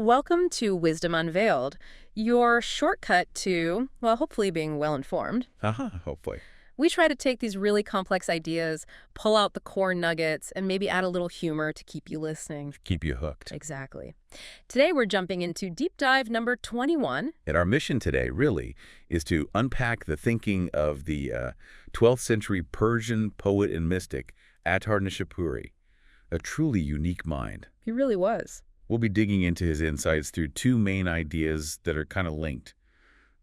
Welcome to Wisdom Unveiled, your shortcut to, well, hopefully being well-informed. Hopefully. We try to take these really complex ideas, pull out the core nuggets, and maybe add a little humor to keep you listening. Keep you hooked. Exactly. Today we're jumping into deep dive number 21. And our mission today, really, is to unpack the thinking of the 12th century Persian poet and mystic, Attar Nishapuri, a truly unique mind. He really was. We'll be digging into his insights through two main ideas that are kind of linked.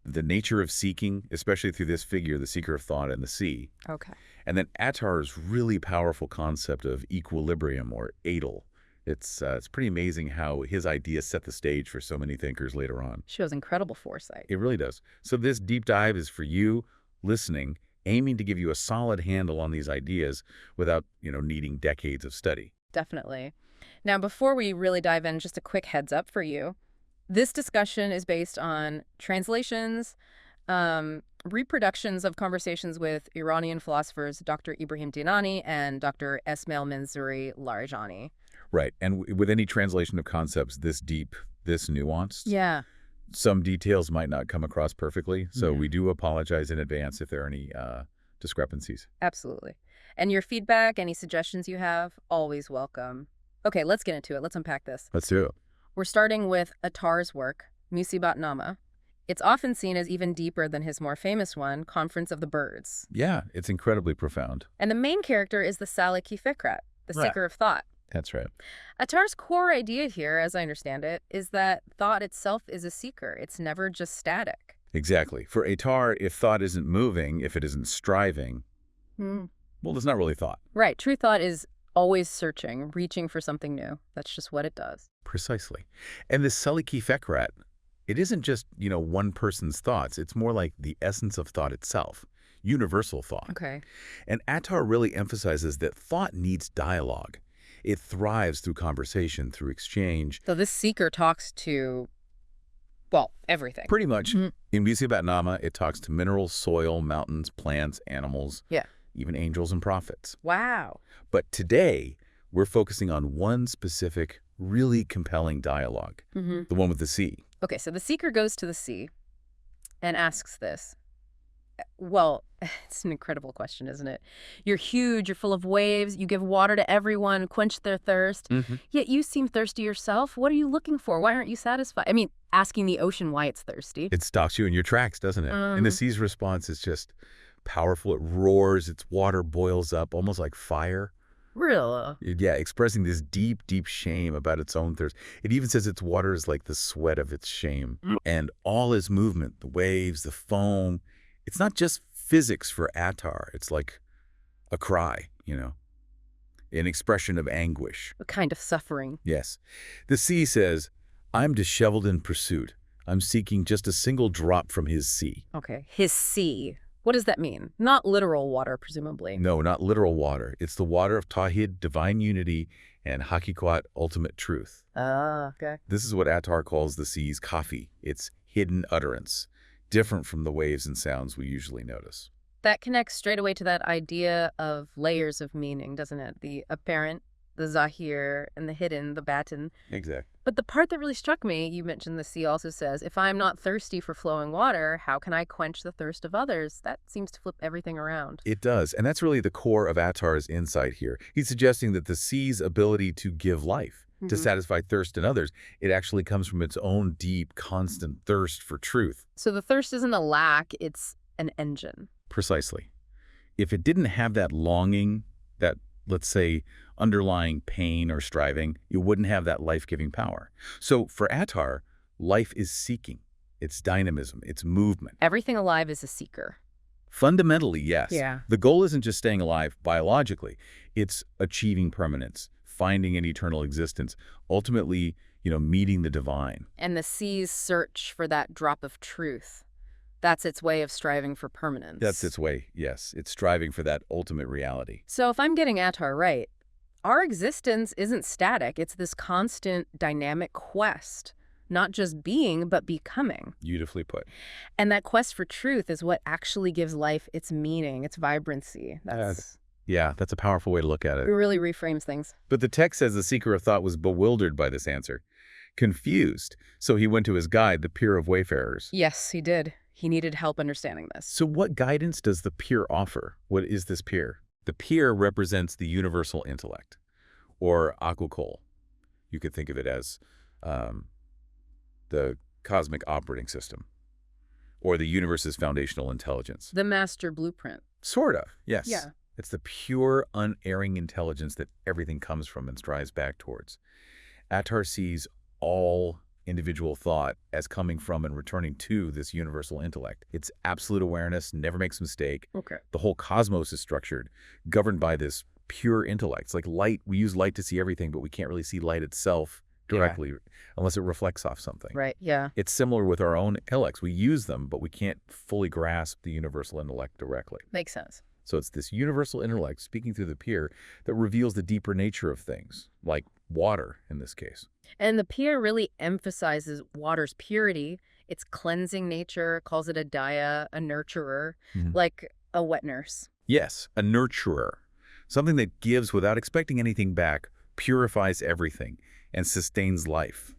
The nature of seeking, especially through this figure, the seeker of thought and the sea. Okay. And then Attar's really powerful concept of equilibrium, or Aql. It's pretty amazing how his ideas set the stage for so many thinkers later on. Shows incredible foresight. It really does. So this deep dive is for you listening, aiming to give you a solid handle on these ideas without, needing decades of study. Definitely. Now, before we really dive in, just a quick heads up for you. This discussion is based on translations, reproductions of conversations with Iranian philosophers Dr. Ibrahim Dinani and Dr. Esmail Manzouri Larijani. Right. And with any translation of concepts this deep, this nuanced, Yeah. some details might not come across perfectly. So we do apologize in advance if there are any discrepancies. Absolutely. And your feedback, any suggestions you have, always welcome. Okay, let's get into it. Let's unpack this. Let's do it. We're starting with Attar's work, Musibat. It's often seen as even deeper than his more famous one, Conference of the Birds. Yeah, it's incredibly profound. And the main character is the Salik-e Fikrat, the seeker of thought. That's right. Attar's core idea here, as I understand it, is that thought itself is a seeker. It's never just static. Exactly. For Attar, if thought isn't moving, if it isn't striving, well, it's not really thought. Right. True thought is always searching, reaching for something new. That's just what it does. Precisely. And this Salik-e Fikrat, it isn't just, one person's thoughts. It's more like the essence of thought itself, universal thought. Okay. And Attar really emphasizes that thought needs dialogue. It thrives through conversation, through exchange. So this seeker talks to, well, everything. Pretty much. In Musibat, it talks to minerals, soil, mountains, plants, animals. Yeah. Even angels and prophets. Wow. But today, we're focusing on one specific, really compelling dialogue, the one with the sea. Okay, so the seeker goes to the sea and asks this. Well, it's an incredible question, isn't it? You're huge, you're full of waves, you give water to everyone, quench their thirst, yet you seem thirsty yourself. What are you looking for? Why aren't you satisfied? I mean, asking the ocean why it's thirsty. It stops you in your tracks, doesn't it? And the sea's response is just powerful. It roars, its water boils up, almost like fire. Really? Yeah, expressing this deep, deep shame about its own thirst. It even says its water is like the sweat of its shame. And all its movement, the waves, the foam, it's not just physics for Attar. It's like a cry, an expression of anguish. A kind of suffering. Yes. The sea says, I'm disheveled in pursuit. I'm seeking just a single drop from his sea. Okay, his sea. What does that mean? Not literal water, presumably. No, not literal water. It's the water of Tawhid, divine unity, and Hakikat, ultimate truth. Ah, okay. This is what Attar calls the sea's kafi, its hidden utterance, different from the waves and sounds we usually notice. That connects straight away to that idea of layers of meaning, doesn't it? The apparent, the zahir, and the hidden, the batin. Exactly. But the part that really struck me, you mentioned the sea also says, if I'm not thirsty for flowing water, how can I quench the thirst of others? That seems to flip everything around. It does, and that's really the core of Attar's insight here. He's suggesting that the sea's ability to give life, to satisfy thirst in others, it actually comes from its own deep, constant thirst for truth. So the thirst isn't a lack, it's an engine. Precisely. If it didn't have that longing, that, let's say, underlying pain or striving, you wouldn't have that life-giving power. So for Attar, life is seeking. It's dynamism. It's movement. Everything alive is a seeker. Fundamentally, yes. Yeah. The goal isn't just staying alive biologically. It's achieving permanence, finding an eternal existence, ultimately, meeting the divine. And the sea's search for that drop of truth. That's its way of striving for permanence. That's its way, yes. It's striving for that ultimate reality. So if I'm getting Attar right, our existence isn't static. It's this constant, dynamic quest. Not just being, but becoming. Beautifully put. And that quest for truth is what actually gives life its meaning, its vibrancy. Yeah, that's a powerful way to look at it. It really reframes things. But the text says the seeker of thought was bewildered by this answer. confused, so he went to his guide, the Peer of Wayfarers. Yes, he did. He needed help understanding this. So what guidance does the Peer offer? What is this Peer? The Peer represents the universal intellect, or Aql-e Koll. You could think of it as the cosmic operating system, or the universe's foundational intelligence. The master blueprint. Sort of, yes. Yeah. It's the pure, unerring intelligence that everything comes from and strives back towards. Attar sees all individual thought as coming from and returning to this universal intellect. It's absolute awareness, never makes a mistake. Okay. The whole cosmos is structured, governed by this pure intellect. It's like light. We use light to see everything, but we can't really see light itself directly unless it reflects off something. Right, yeah. It's similar with our own intellects. We use them, but we can't fully grasp the universal intellect directly. Makes sense. So it's this universal intellect speaking through the Peer that reveals the deeper nature of things, like water in this case. And the Peer really emphasizes water's purity, its cleansing nature, calls it a daya, a nurturer, like a wet nurse. Yes, a nurturer. Something that gives without expecting anything back, purifies everything, and sustains life.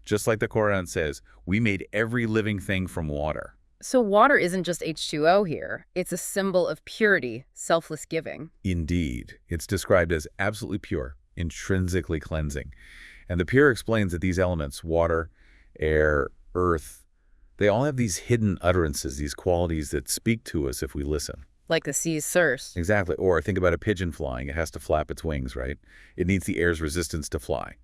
Just like the Quran says, we made every living thing from water. So water isn't just H2O here. It's a symbol of purity, selfless giving. Indeed. It's described as absolutely pure, intrinsically cleansing. And the Peer explains that these elements, water, air, earth, they all have these hidden utterances, these qualities that speak to us if we listen. Like the sea's thirst. Exactly. Or think about a pigeon flying. It has to flap its wings, right? It needs the air's resistance to fly.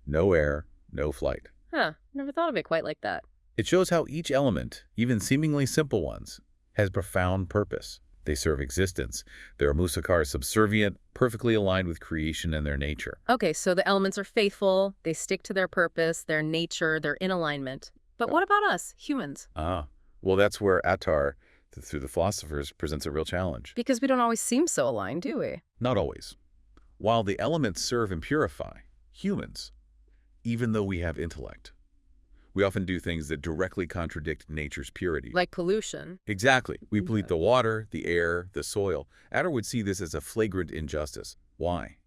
No air, no flight. Huh. Never thought of it quite like that. It shows how each element, even seemingly simple ones, has profound purpose. They serve existence. They're musakar subservient, perfectly aligned with creation and their nature. Okay, so the elements are faithful, they stick to their purpose, their nature, they're in alignment. But what about us, humans? Well, that's where Attar, through the philosophers, presents a real challenge. Because we don't always seem so aligned, do we? Not always. While the elements serve and purify, humans, even though we have intellect, we often do things that directly contradict nature's purity. Like pollution. Exactly. We pollute the water, the air, the soil. Attar would see this as a flagrant injustice. Why?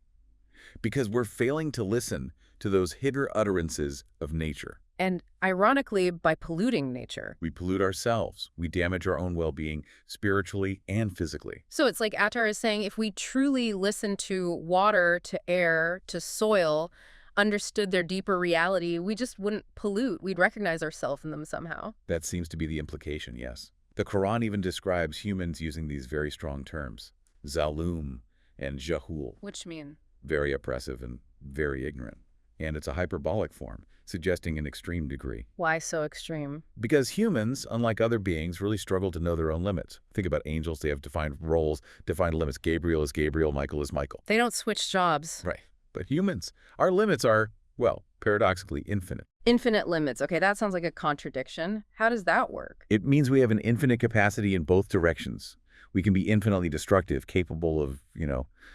Because we're failing to listen to those hidden utterances of nature. And ironically, by polluting nature. We pollute ourselves. We damage our own well-being spiritually and physically. So it's like Attar is saying if we truly listen to water, to air, to soil, understood their deeper reality, we just wouldn't pollute. We'd recognize ourselves in them somehow. That seems to be the implication, yes. The Quran even describes humans using these very strong terms, zalum and jahul. Which mean? Very oppressive and very ignorant. And it's a hyperbolic form, suggesting an extreme degree. Why so extreme? Because humans, unlike other beings, really struggle to know their own limits. Think about angels. They have defined roles, defined limits. Gabriel is Gabriel, Michael is Michael. They don't switch jobs. Right. But humans, our limits are, well, paradoxically infinite. Infinite limits. Okay, that sounds like a contradiction. How does that work? It means we have an infinite capacity in both directions. We can be infinitely destructive, capable of,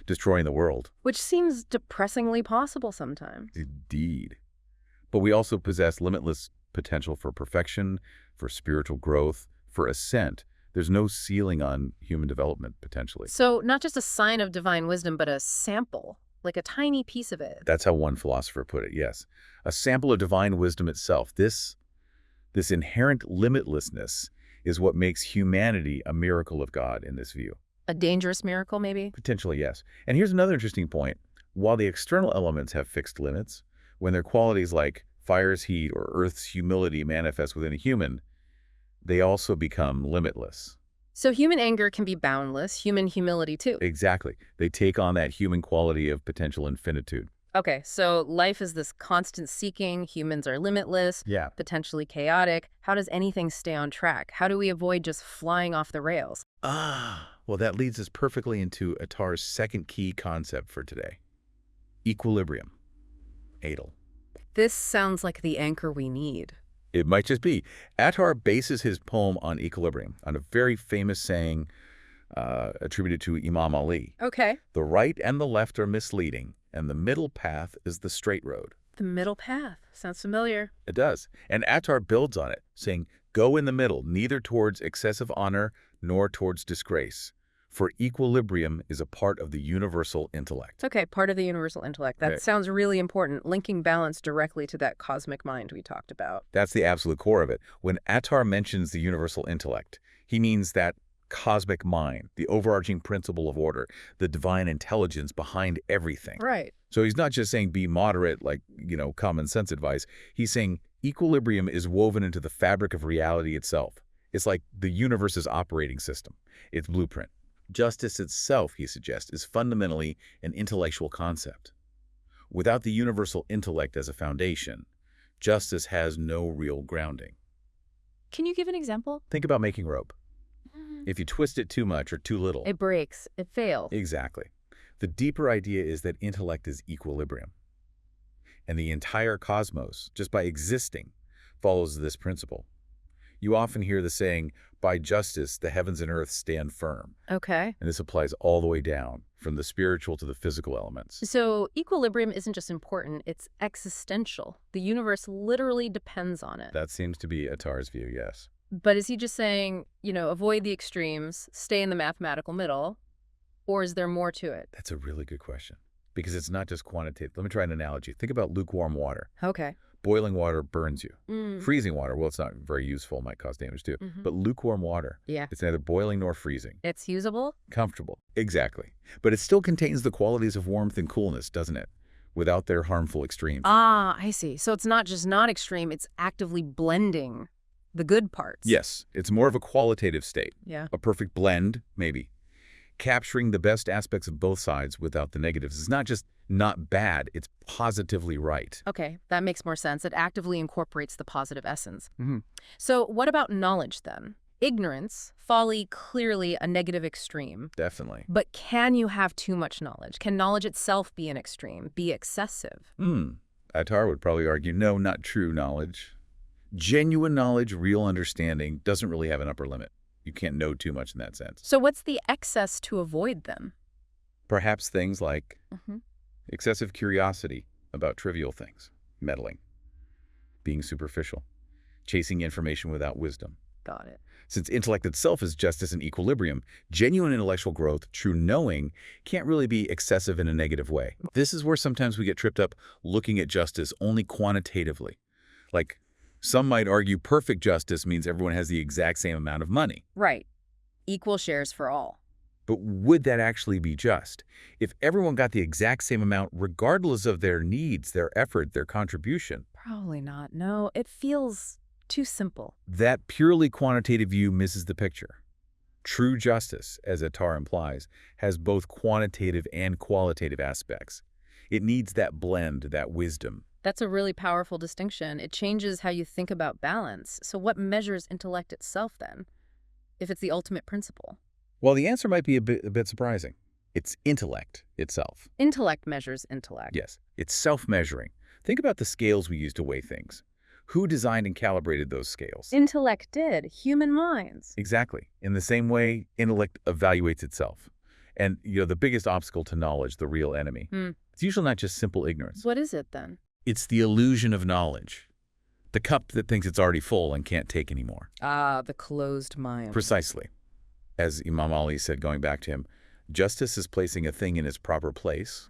destroying the world. Which seems depressingly possible sometimes. Indeed. But we also possess limitless potential for perfection, for spiritual growth, for ascent. There's no ceiling on human development, potentially. So not just a sign of divine wisdom, but a sample. Like a tiny piece of it. That's how one philosopher put it, yes. A sample of divine wisdom itself. This inherent limitlessness is what makes humanity a miracle of God in this view. A dangerous miracle, maybe? Potentially, yes. And here's another interesting point. While the external elements have fixed limits, when their qualities like fire's heat or earth's humility manifest within a human, they also become limitless. So human anger can be boundless, human humility too. Exactly. They take on that human quality of potential infinitude. Okay, so life is this constant seeking, humans are limitless, potentially chaotic. How does anything stay on track? How do we avoid just flying off the rails? Well, that leads us perfectly into Attar's second key concept for today. Equilibrium. Adel. This sounds like the anchor we need. It might just be. Attar bases his poem on equilibrium, on a very famous saying attributed to Imam Ali. Okay. The right and the left are misleading, and the middle path is the straight road. The middle path. Sounds familiar. It does. And Attar builds on it, saying, go in the middle, neither towards excessive honor nor towards disgrace. For equilibrium is a part of the universal intellect. Okay, part of the universal intellect. That Okay. sounds really important, linking balance directly to that cosmic mind we talked about. That's the absolute core of it. When Attar mentions the universal intellect, he means that cosmic mind, the overarching principle of order, the divine intelligence behind everything. Right. So he's not just saying be moderate like, common sense advice. He's saying equilibrium is woven into the fabric of reality itself. It's like the universe's operating system, its blueprint. Justice itself, he suggests, is fundamentally an intellectual concept. Without the universal intellect as a foundation, justice has no real grounding. Can you give an example? Think about making rope. If you twist it too much or too little, It breaks. It fails. exactly. The deeper idea is that intellect is equilibrium. And the entire cosmos, just by existing, follows this principle. You often hear the saying, by justice, the heavens and earth stand firm. Okay. And this applies all the way down, from the spiritual to the physical elements. So equilibrium isn't just important, it's existential. The universe literally depends on it. That seems to be Attar's view, yes. But is he just saying, avoid the extremes, stay in the mathematical middle, or is there more to it? That's a really good question, because it's not just quantitative. Let me try an analogy. Think about lukewarm water. Okay. Boiling water burns you. Freezing water, well, it's not very useful, might cause damage too. But lukewarm water, Yeah. it's neither boiling nor freezing. It's usable? Comfortable. Exactly. But it still contains the qualities of warmth and coolness, doesn't it? Without their harmful extremes. Ah, I see. So it's not just not extreme, it's actively blending the good parts. Yes, it's more of a qualitative state. Yeah. A perfect blend, maybe. Capturing the best aspects of both sides without the negatives. It's not just not bad, it's positively right. Okay, that makes more sense. It actively incorporates the positive essence. Mm-hmm. So what about knowledge then? Ignorance, folly, clearly a negative extreme. Definitely. But can you have too much knowledge? Can knowledge itself be an extreme, be excessive? Attar would probably argue, no, not true knowledge. Genuine knowledge, real understanding, doesn't really have an upper limit. You can't know too much in that sense. So what's the excess to avoid then? Perhaps things like excessive curiosity about trivial things, meddling, being superficial, chasing information without wisdom. Got it. Since intellect itself is justice and equilibrium, genuine intellectual growth, true knowing, can't really be excessive in a negative way. This is where sometimes we get tripped up looking at justice only quantitatively. Like, some might argue perfect justice means everyone has the exact same amount of money. Right. Equal shares for all. But would that actually be just? If everyone got the exact same amount regardless of their needs, their effort, their contribution? Probably not. No, it feels too simple. That purely quantitative view misses the picture. True justice, as Attar implies, has both quantitative and qualitative aspects. It needs that blend, that wisdom. That's a really powerful distinction. It changes how you think about balance. So what measures intellect itself then, if it's the ultimate principle? Well, the answer might be a bit surprising. It's intellect itself. Intellect measures intellect. Yes, it's self-measuring. Think about the scales we use to weigh things. Who designed and calibrated those scales? Intellect did. Human minds. Exactly. In the same way, intellect evaluates itself. And, the biggest obstacle to knowledge, the real enemy, it's usually not just simple ignorance. What is it then? It's the illusion of knowledge. The cup that thinks it's already full and can't take any more. Ah, the closed mind. Precisely. As Imam Ali said, going back to him, justice is placing a thing in its proper place.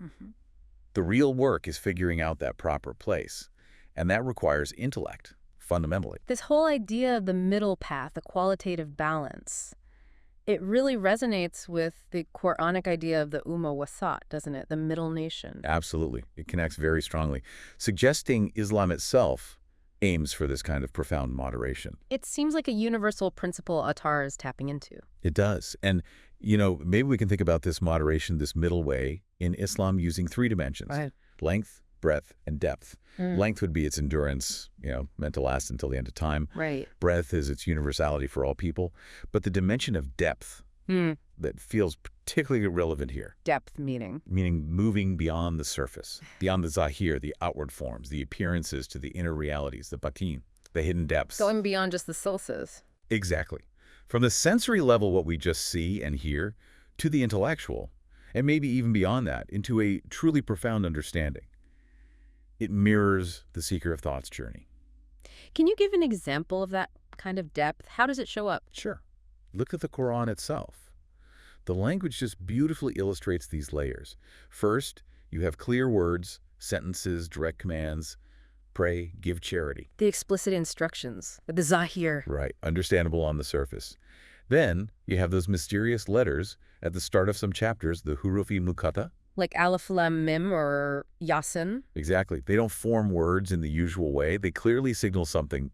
The real work is figuring out that proper place. And that requires intellect, fundamentally. This whole idea of the middle path, the qualitative balance, it really resonates with the Quranic idea of the wasat, doesn't it? The middle nation. Absolutely. It connects very strongly, suggesting Islam itself aims for this kind of profound moderation. It seems like a universal principle Attar is tapping into. It does. And, maybe we can think about this moderation, this middle way, in Islam using three dimensions. Right. Length, breadth, and depth. Length would be its endurance, meant to last until the end of time. Right. Breadth is its universality for all people. But the dimension of depth that feels particularly relevant here. Depth meaning? Meaning moving beyond the surface, beyond the zahir, the outward forms, the appearances to the inner realities, the batin, the hidden depths. Going beyond just the sources. Exactly. From the sensory level, what we just see and hear, to the intellectual, and maybe even beyond that, into a truly profound understanding. It mirrors the seeker of thought's journey. Can you give an example of that kind of depth? How does it show up? Sure. Look at the Quran itself. The language just beautifully illustrates these layers. First, you have clear words, sentences, direct commands. Pray, give charity. The explicit instructions, the zahir. Right, understandable on the surface. Then, you have those mysterious letters at the start of some chapters, the huruf-i muqatta. Like Alif Lam Mim or Yasin. Exactly. They don't form words in the usual way. They clearly signal something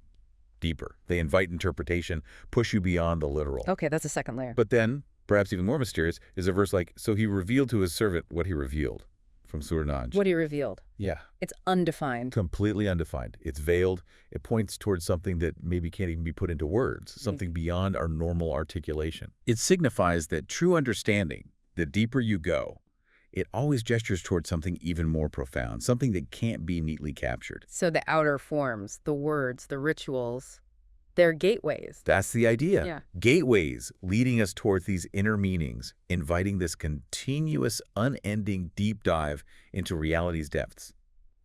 deeper. They invite interpretation, push you beyond the literal. Okay, that's a second layer. But then, perhaps even more mysterious, is a verse like, so he revealed to his servant what he revealed, from Surah Najm. What he revealed. Yeah. It's undefined. Completely undefined. It's veiled. It points towards something that maybe can't even be put into words, something beyond our normal articulation. It signifies that true understanding, the deeper you go, it always gestures towards something even more profound, something that can't be neatly captured. So the outer forms, the words, the rituals, they're gateways. That's the idea. Yeah. Gateways leading us towards these inner meanings, inviting this continuous, unending deep dive into reality's depths.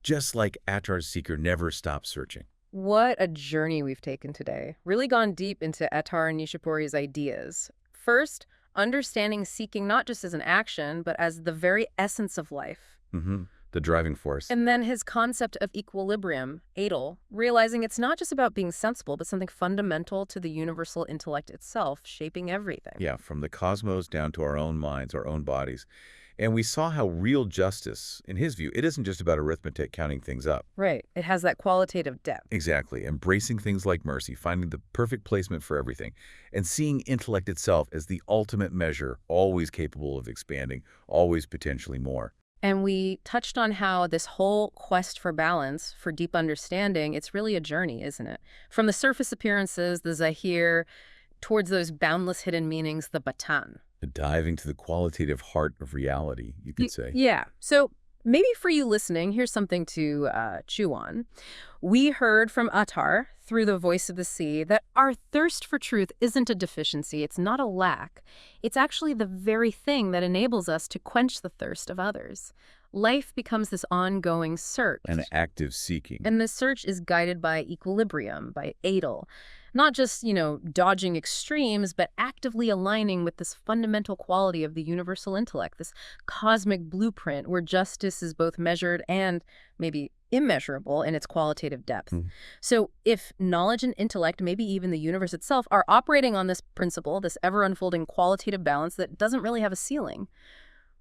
Just like Attar's seeker never stops searching. What a journey we've taken today. Really gone deep into Attar Nishapuri's ideas. First, understanding seeking not just as an action, but as the very essence of life. The driving force. And then his concept of equilibrium, Aql, realizing it's not just about being sensible, but something fundamental to the universal intellect itself, shaping everything. Yeah, from the cosmos down to our own minds, our own bodies. And we saw how real justice, in his view, it isn't just about arithmetic counting things up. Right. It has that qualitative depth. Exactly. Embracing things like mercy, finding the perfect placement for everything, and seeing intellect itself as the ultimate measure, always capable of expanding, always potentially more. And we touched on how this whole quest for balance, for deep understanding, it's really a journey, isn't it? From the surface appearances, the zahir, towards those boundless hidden meanings, the batan. Diving to the qualitative heart of reality, you could say. Yeah. So maybe for you listening, here's something to chew on. We heard from Attar, through the voice of the sea, that our thirst for truth isn't a deficiency. It's not a lack. It's actually the very thing that enables us to quench the thirst of others. Life becomes this ongoing search. An active seeking. And this search is guided by equilibrium, by Aql. Not just, dodging extremes, but actively aligning with this fundamental quality of the universal intellect, this cosmic blueprint where justice is both measured and maybe immeasurable in its qualitative depth. So if knowledge and intellect, maybe even the universe itself, are operating on this principle, this ever-unfolding qualitative balance that doesn't really have a ceiling,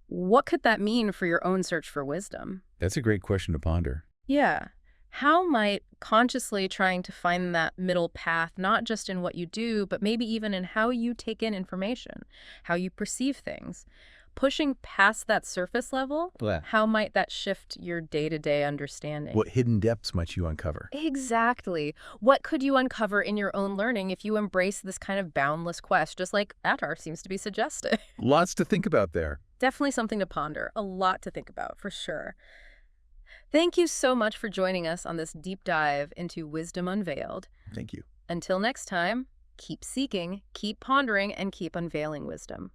what could that mean for your own search for wisdom? That's a great question to ponder. Yeah. How might consciously trying to find that middle path, not just in what you do, but maybe even in how you take in information, how you perceive things, pushing past that surface level, how might that shift your day-to-day understanding? What hidden depths might you uncover? Exactly. What could you uncover in your own learning if you embrace this kind of boundless quest, just like Attar seems to be suggesting? Lots to think about there. Definitely something to ponder, a lot to think about, for sure. Thank you so much for joining us on this deep dive into Wisdom Unveiled. Thank you. Until next time, keep seeking, keep pondering, and keep unveiling wisdom.